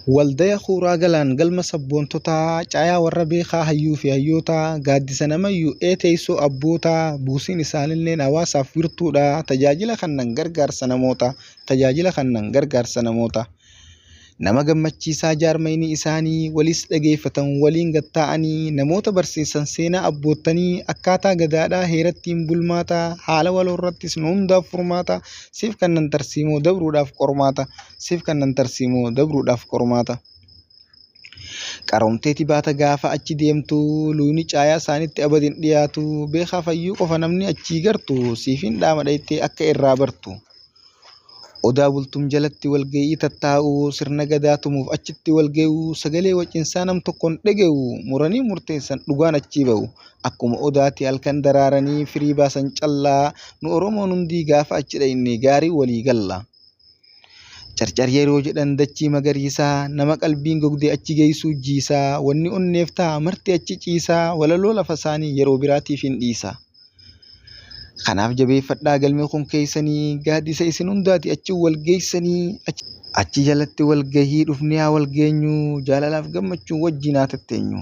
Waldaya Xuuraa Galaan galma sabboontotaa caayaa warra beekaa hayyuu fi hayyoota gaaddisa namayyuu teessoo abboota buusiin isaanilleen hawaasaaf wirtuudha tajaajila kannan gargaarsa namoota. Nama gammachiisaa jaarmayni isaanii walis dhageeffatan waliin gatta'anii namoota barsiisan seenaa abboottanii akkaataa gadaadhaa heerattiin bulmaata haala waloorrattis nu hundaaf furmaata siif kannan tarsiimoo dabruudhaaf qormaata. Qaroomteeti baata gaafa achi deemtu luuni caayaa isaanitti abadin dhiyaatu beekaa fayyuu qofa namni achii gartu siifin dhaama dhaytee akka irraa bartu. Odaa bultum jalatti walga'ii tattaa'u sirna gadaa tumuuf achitti walga'u sagalee wacinsaa nam tokkoon dhaga'u muranii murteessan dhugaan achii ba'u akkuma odaatti halkan daraaranii firii baasan callaa nu Oromoon hundii gaafa achi dhayne gaarii walii galla. Carcar yeroo jedhan dachii magariisaa nama qalbiin gogdee achi geessuu jiisaa wanni onneef ta'a marti achi ciisaa walaloo lafa isaanii yeroo biraatiif hin dhiisa. Kanaaf jabeeffadhaa galmee kun keessanii gaaddisa isin hundaati achi walgeessanii achi jalatti walgahii dhufnee haa walgeenyu jaalalaaf gammachuun wajjin haa tatteenyu.